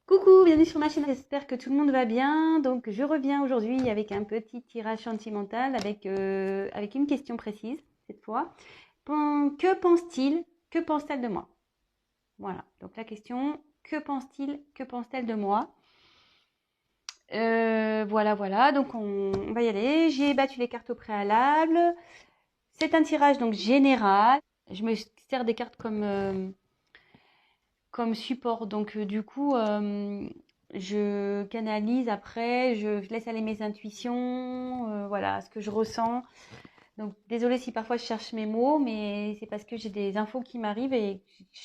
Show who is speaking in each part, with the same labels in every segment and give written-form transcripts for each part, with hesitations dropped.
Speaker 1: Coucou, bienvenue sur ma chaîne, j'espère que tout le monde va bien. Donc je reviens aujourd'hui avec un petit tirage sentimental avec une question précise cette fois. Que pense-t-il, que pense-t-elle de moi? Voilà, donc la question, que pense-t-il, que pense-t-elle de moi? Voilà, donc on va y aller. J'ai battu les cartes au préalable. C'est un tirage donc général. Je me sers des cartes comme support. Donc, du coup, je canalise après, je laisse aller mes intuitions, voilà, ce que je ressens. Donc, désolée si parfois je cherche mes mots, mais c'est parce que j'ai des infos qui m'arrivent et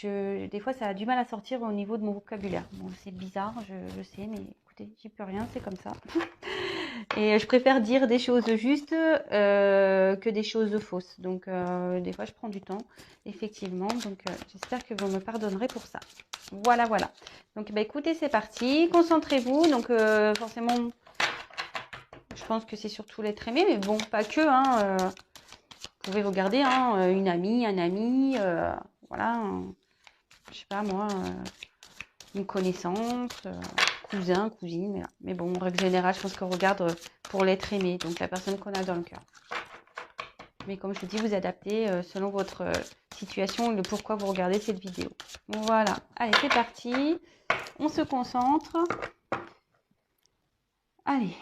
Speaker 1: des fois, ça a du mal à sortir au niveau de mon vocabulaire. Bon, c'est bizarre, je sais, mais écoutez, j'y peux rien, c'est comme ça. Et je préfère dire des choses justes que des choses fausses. Donc, des fois, je prends du temps, effectivement. Donc, j'espère que vous me pardonnerez pour ça. Voilà. Donc, bah, écoutez, c'est parti. Concentrez-vous. Donc, forcément, je pense que c'est surtout l'être aimé, mais bon, pas que. Vous pouvez regarder une amie, un ami, voilà. Je sais pas moi, une connaissance, cousin, cousine. Voilà. Mais bon, en règle générale, je pense qu'on regarde pour l'être aimé, donc la personne qu'on a dans le cœur. Mais comme je vous dis, vous adaptez selon votre situation et le pourquoi vous regardez cette vidéo. Voilà, allez, c'est parti. On se concentre. Allez.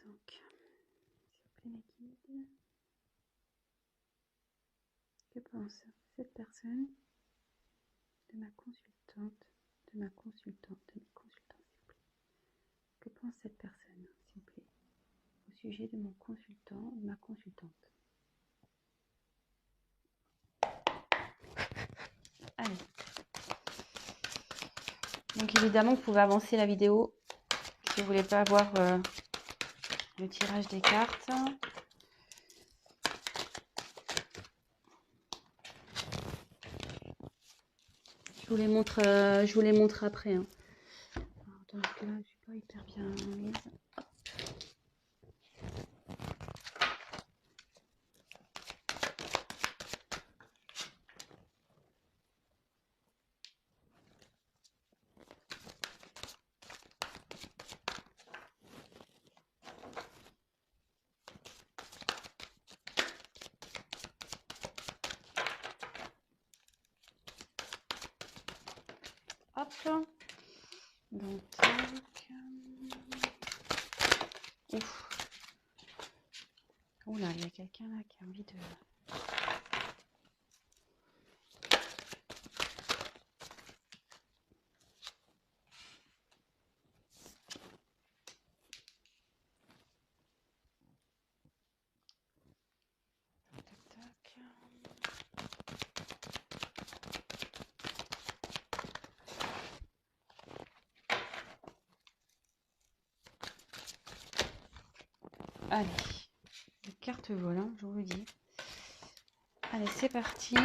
Speaker 1: Donc, mes guides. Que pense cette personne de ma consultante, de mes consultants, s'il vous plaît. Que pense cette personne, s'il vous plaît, au sujet de mon consultant, de ma consultante. Allez. Donc évidemment, vous pouvez avancer la vidéo si vous voulez pas avoir le tirage des cartes. Je vous les montre après. Alors, donc là, je suis pas hyper bien mise. Hop. Donc, ouf. Oula, il y a quelqu'un là qui a envie de... Allez, les cartes volent, je vous le dis. Allez, c'est parti.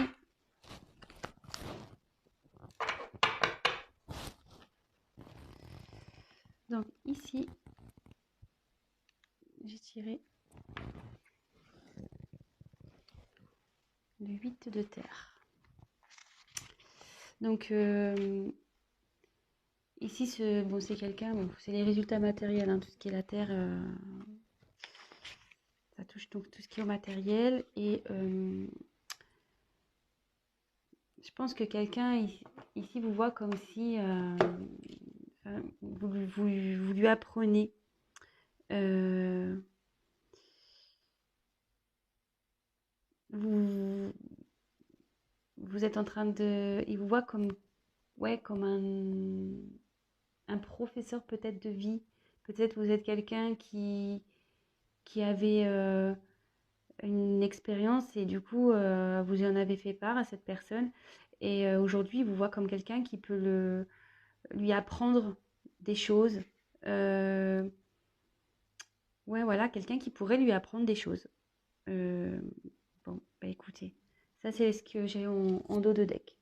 Speaker 1: Donc ici, j'ai tiré le 8 de terre. Donc ici, c'est quelqu'un, bon, c'est les résultats matériels, tout ce qui est la terre, ça touche donc tout ce qui est au matériel. Et je pense que quelqu'un ici vous voit comme si vous lui apprenez vous êtes en train de... Il vous voit comme, ouais, comme un professeur peut-être de vie. Peut-être vous êtes quelqu'un qui avait une expérience et du coup, vous en avez fait part à cette personne. Et aujourd'hui, il vous voit comme quelqu'un qui peut lui apprendre des choses. Ouais, voilà, quelqu'un qui pourrait lui apprendre des choses. Bon, bah écoutez, ça c'est ce que j'ai en dos de deck.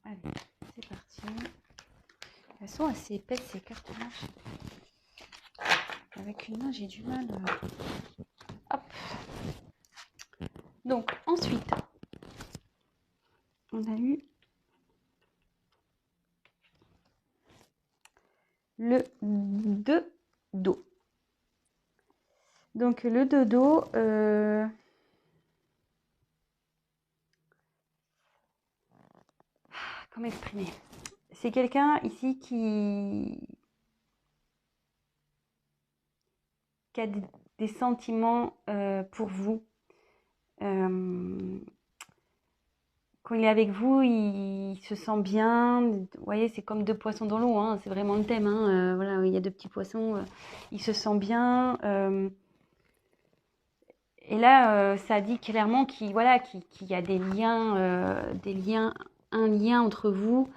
Speaker 1: Allez, c'est parti. Elles sont assez épaisses ces cartes-là. avec une main, j'ai du mal. Hop. Donc, ensuite, on a eu le dodo. Donc, le dodo, comment exprimer? C'est quelqu'un ici qui a des sentiments pour vous. Quand il est avec vous, il se sent bien. Vous voyez, c'est comme deux poissons dans l'eau, hein, c'est vraiment le thème. Hein, voilà, il y a deux petits poissons, il se sent bien. Et là, ça dit clairement qu'il voilà, qu'il y a des liens, un lien entre vous,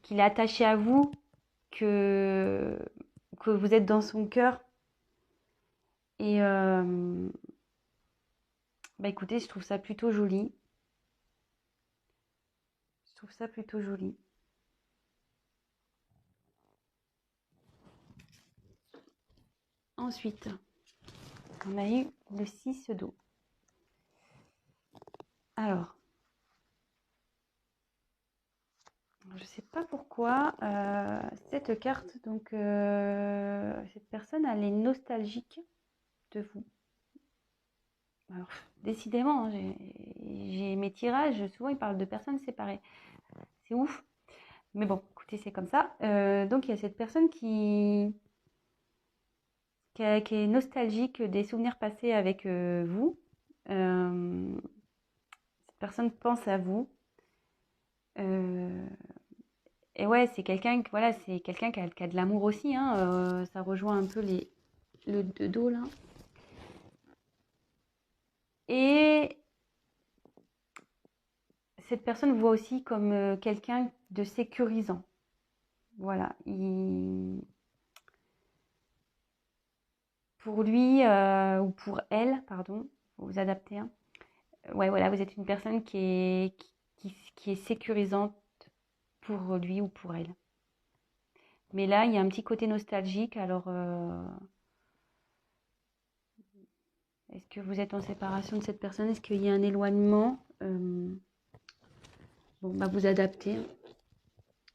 Speaker 1: qu'il est attaché à vous, que vous êtes dans son cœur. Et bah écoutez, je trouve ça plutôt joli. Je trouve ça plutôt joli. Ensuite, on a eu le 6 d'eau. Alors, je ne sais pas pourquoi cette carte, donc cette personne, elle est nostalgique de vous. Alors, décidément, hein, j'ai mes tirages, souvent ils parlent de personnes séparées. C'est ouf. Mais bon, écoutez, c'est comme ça. Donc, il y a cette personne qui est nostalgique des souvenirs passés avec vous. Cette personne pense à vous. Et ouais, c'est quelqu'un voilà, c'est quelqu'un qui a de l'amour aussi. Hein, ça rejoint un peu le dos là. Et cette personne voit aussi comme quelqu'un de sécurisant. Voilà. Pour lui ou pour elle, pardon, vous adaptez. Hein. Ouais, voilà, vous êtes une personne qui est sécurisante pour lui ou pour elle. Mais là, il y a un petit côté nostalgique. Alors, est-ce que vous êtes en séparation de cette personne? Est-ce qu'il y a un éloignement? Bon, bah vous adaptez.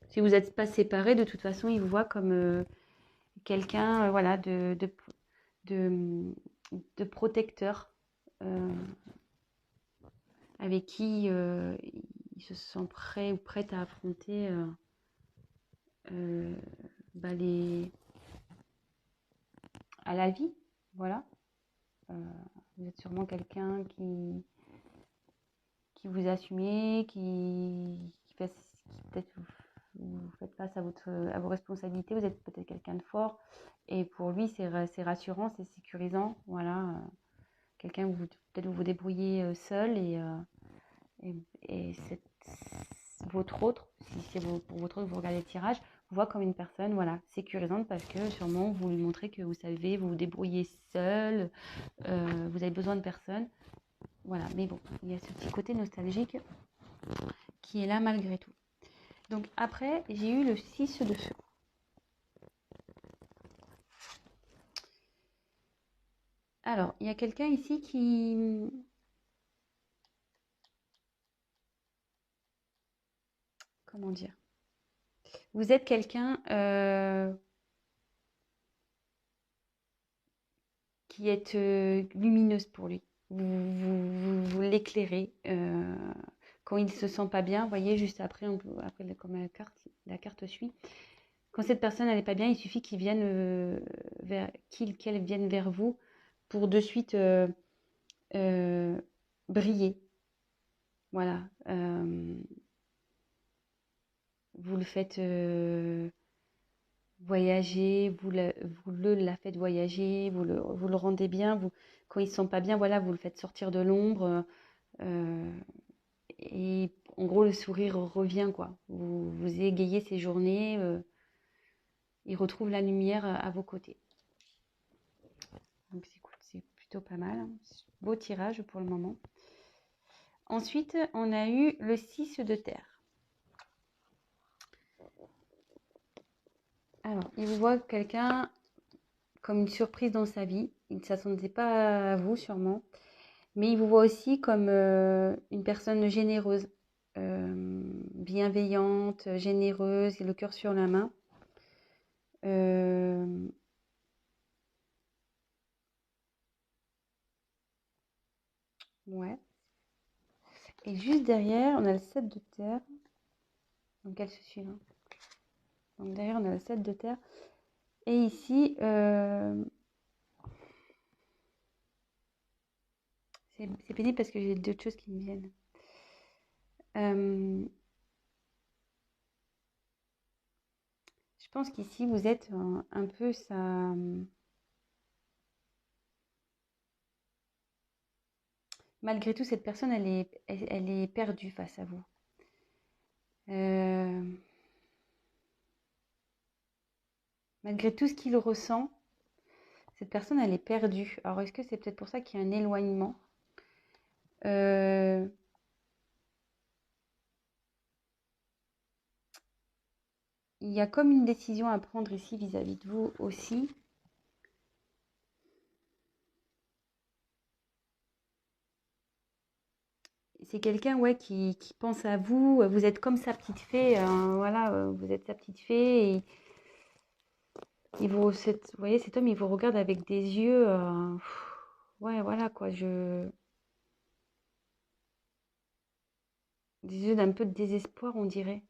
Speaker 1: Si vous n'êtes pas séparés, de toute façon, il vous voit comme quelqu'un voilà, de protecteur avec qui il se sent prêt ou prête à affronter bah à la vie. Voilà. Vous êtes sûrement quelqu'un qui vous assumez, qui peut-être vous faites face à vos responsabilités, vous êtes peut-être quelqu'un de fort, et pour lui c'est rassurant, c'est sécurisant, voilà, quelqu'un où peut-être vous débrouillez seul, et votre autre, si c'est pour votre autre, vous regardez le tirage, vous voit comme une personne, voilà, sécurisante, parce que sûrement vous lui montrez que vous savez vous débrouiller seul, vous avez besoin de personne. Voilà, mais bon, il y a ce petit côté nostalgique qui est là malgré tout. Donc après, j'ai eu le 6 de feu. Alors, il y a quelqu'un ici qui... Comment dire? Vous êtes quelqu'un qui est lumineuse pour lui. Vous l'éclairez. Quand il ne se sent pas bien, vous voyez, juste après, comme la carte suit. Quand cette personne n'est pas bien, il suffit qu'il vienne qu'elle vienne vers vous pour de suite briller. Voilà. Vous le faites voyager, vous la faites voyager, vous le rendez bien. Quand il ne se sent pas bien, voilà, vous le faites sortir de l'ombre. Et en gros, le sourire revient, quoi. Vous égayez ses journées. Il retrouve la lumière à vos côtés. Donc c'est plutôt pas mal. Hein. Beau tirage pour le moment. Ensuite, on a eu le 6 de terre. Alors, il vous voit quelqu'un comme une surprise dans sa vie. Il ne s'attendait pas à vous sûrement, mais il vous voit aussi comme une personne généreuse, bienveillante, généreuse, et le cœur sur la main. Euh, ouais. Et juste derrière, on a le 7 de terre. Donc elle se suit. Hein. Donc derrière, on a le 7 de terre. Et ici, c'est pénible parce que j'ai d'autres choses qui me viennent. Je pense qu'ici, vous êtes un peu ça. Malgré tout, cette personne, elle est perdue face à vous. Malgré tout ce qu'il ressent, cette personne, elle est perdue. Alors, est-ce que c'est peut-être pour ça qu'il y a un éloignement? Il y a comme une décision à prendre ici vis-à-vis de vous aussi. C'est quelqu'un ouais, qui pense à vous. Vous êtes comme sa petite fée. Voilà, vous êtes sa petite fée. Et vous voyez, cet homme, il vous regarde avec des yeux. Ouais, voilà quoi. Des yeux d'un peu de désespoir, on dirait.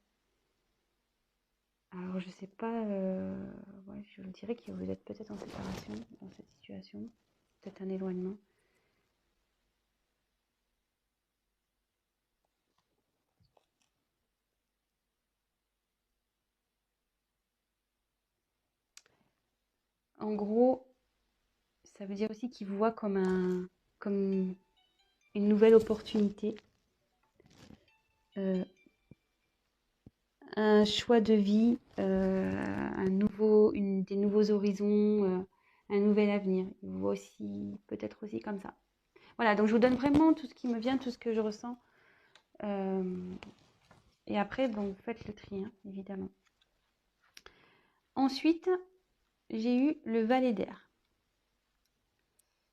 Speaker 1: Alors, je sais pas. Ouais, je dirais que vous êtes peut-être en séparation dans cette situation. Peut-être un éloignement. En gros, ça veut dire aussi qu'il vous voit comme une nouvelle opportunité. Un choix de vie, des nouveaux horizons, un nouvel avenir. Il vous voit aussi, peut-être aussi comme ça. Voilà, donc je vous donne vraiment tout ce qui me vient, tout ce que je ressens. Et après, bon, vous faites le tri, hein, évidemment. Ensuite, j'ai eu le valet d'air.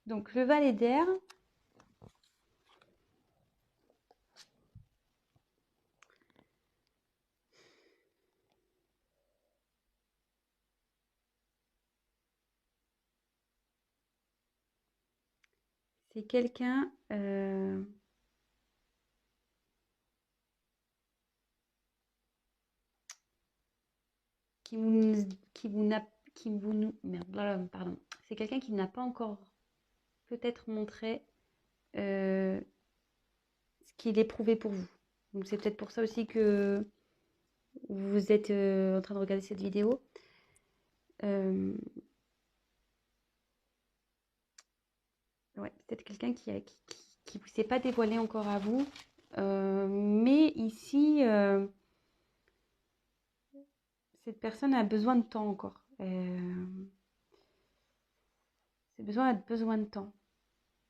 Speaker 1: Donc le valet d'air, c'est quelqu'un qui pardon. C'est quelqu'un qui n'a pas encore peut-être montré ce qu'il éprouvait pour vous. Donc c'est peut-être pour ça aussi que vous êtes en train de regarder cette vidéo. Ouais, peut-être quelqu'un qui vous s'est pas dévoilé encore à vous. Mais ici, cette personne a besoin de temps encore. A besoin de temps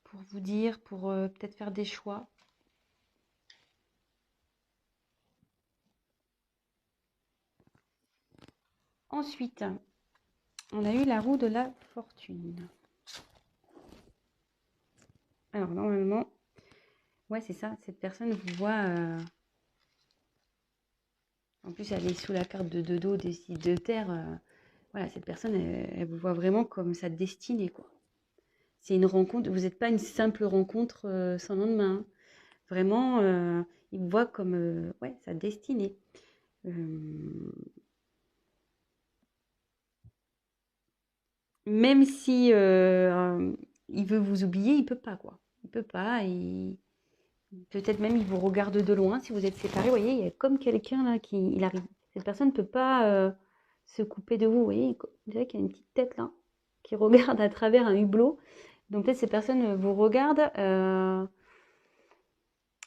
Speaker 1: pour vous dire, pour peut-être faire des choix. Ensuite, on a eu la roue de la fortune. Alors, normalement, ouais, c'est ça. Cette personne vous voit. En plus, elle est sous la carte de dos des signes de terre. Voilà, cette personne, elle vous voit vraiment comme sa destinée, quoi. C'est une rencontre. Vous n'êtes pas une simple rencontre sans lendemain. Hein. Vraiment, il vous voit comme ouais, sa destinée. Même si il veut vous oublier, il peut pas, quoi. Il peut pas. Peut-être même il vous regarde de loin si vous êtes séparés. Vous voyez, il y a comme quelqu'un là il arrive. Cette personne ne peut pas se couper de vous. Vous voyez, on dirait qu'il y a une petite tête là qui regarde à travers un hublot. Donc peut-être ces personnes vous regardent.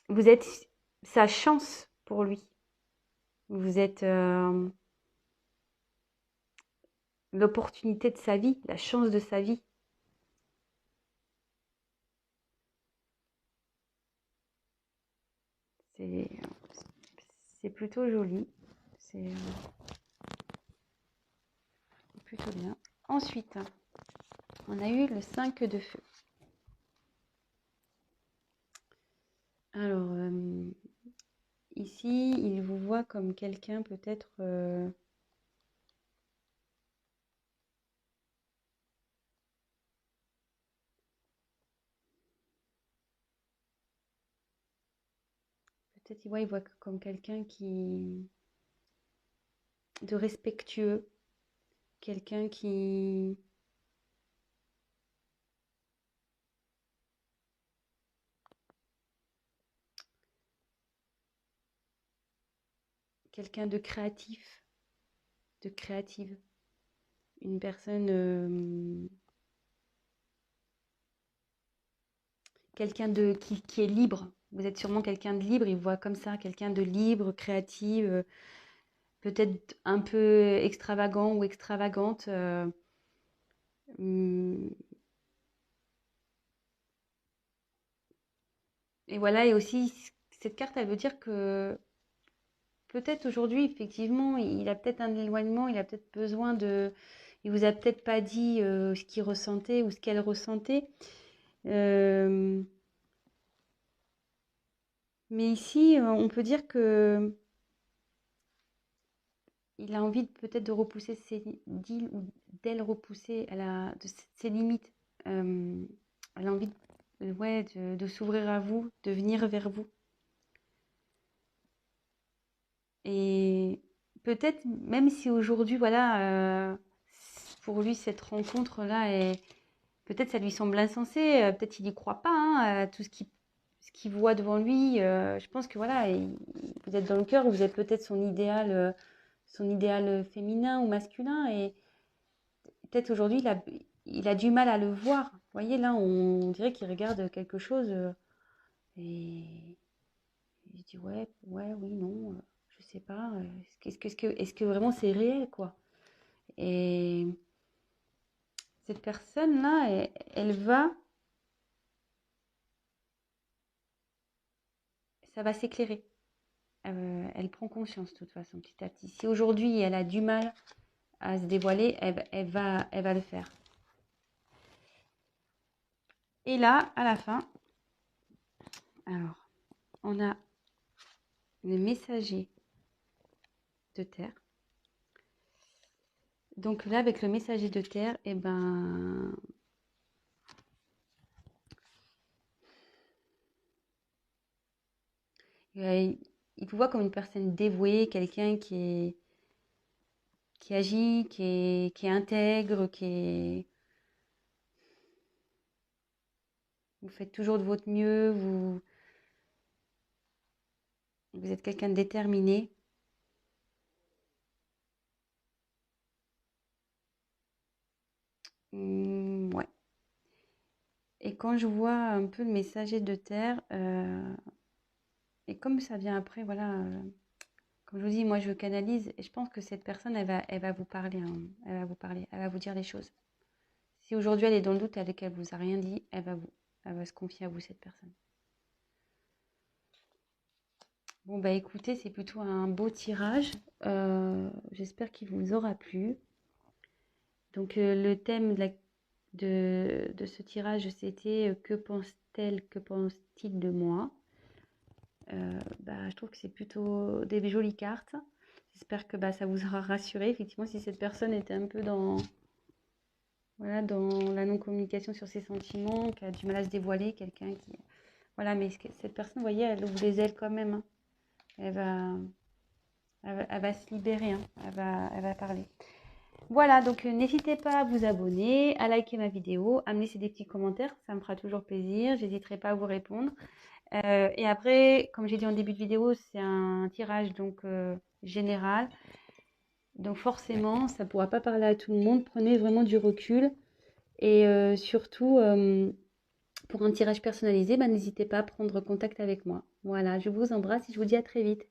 Speaker 1: Vous êtes sa chance pour lui. Vous êtes l'opportunité de sa vie, la chance de sa vie. C'est plutôt joli. C'est plutôt bien. Ensuite, On a eu le 5 de feu. Alors, ici, il vous voit comme quelqu'un peut-être... peut-être il voit comme quelqu'un de respectueux, quelqu'un quelqu'un de créatif, de créative, une personne, quelqu'un qui est libre. Vous êtes sûrement quelqu'un de libre, il voit comme ça, quelqu'un de libre, créative, peut-être un peu extravagant ou extravagante. Hum, et voilà, et aussi, cette carte, elle veut dire que peut-être aujourd'hui, effectivement, il a peut-être un éloignement, il a peut-être besoin de... Il vous a peut-être pas dit ce qu'il ressentait ou ce qu'elle ressentait. Euh, mais ici, on peut dire que il a envie peut-être de repousser d'il ou d'elle repousser ses limites. Elle a envie ouais, de s'ouvrir à vous, de venir vers vous. Et peut-être, même si aujourd'hui, voilà, pour lui, cette rencontre-là, peut-être ça lui semble insensé, peut-être il n'y croit pas hein, à tout ce qu'il voit devant lui. Je pense que voilà, vous êtes dans le cœur, vous êtes peut-être son idéal féminin ou masculin, et peut-être aujourd'hui, il a du mal à le voir. Vous voyez, là, on dirait qu'il regarde quelque chose et il dit ouais, ouais, oui, non, je sais pas. Est-ce que vraiment c'est réel, quoi? Et cette personne-là, ça va s'éclairer. Elle prend conscience de toute façon, petit à petit. Si aujourd'hui elle a du mal à se dévoiler, elle va le faire. Et là, à la fin, alors, on a le messager de terre. Donc là, avec le messager de terre, il vous voit comme une personne dévouée, quelqu'un qui agit, qui est intègre, vous faites toujours de votre mieux, vous êtes quelqu'un de déterminé. Ouais. Et quand je vois un peu le messager de terre, et comme ça vient après, voilà, comme je vous dis, moi je canalise et je pense que cette personne, elle va vous parler, hein, elle va vous dire les choses. Si aujourd'hui elle est dans le doute et qu'elle vous a rien dit, elle va se confier à vous, cette personne. Bon bah écoutez, c'est plutôt un beau tirage. J'espère qu'il vous aura plu. Donc le thème de ce tirage, c'était que pense-t-elle, que pense-t-il de moi? Je trouve que c'est plutôt des jolies cartes. J'espère que ça vous aura rassuré. Effectivement, si cette personne était un peu voilà, dans la non-communication sur ses sentiments, qui a du mal à se dévoiler, quelqu'un qui... Voilà, mais cette personne, vous voyez, elle ouvre les ailes quand même. Hein. Elle va se libérer, hein. Elle va parler. Voilà, donc n'hésitez pas à vous abonner, à liker ma vidéo, à me laisser des petits commentaires, ça me fera toujours plaisir, j'hésiterai pas à vous répondre. Et après, comme j'ai dit en début de vidéo, c'est un tirage donc général. Donc forcément, ça ne pourra pas parler à tout le monde. Prenez vraiment du recul. Et surtout, pour un tirage personnalisé, n'hésitez pas à prendre contact avec moi. Voilà, je vous embrasse et je vous dis à très vite.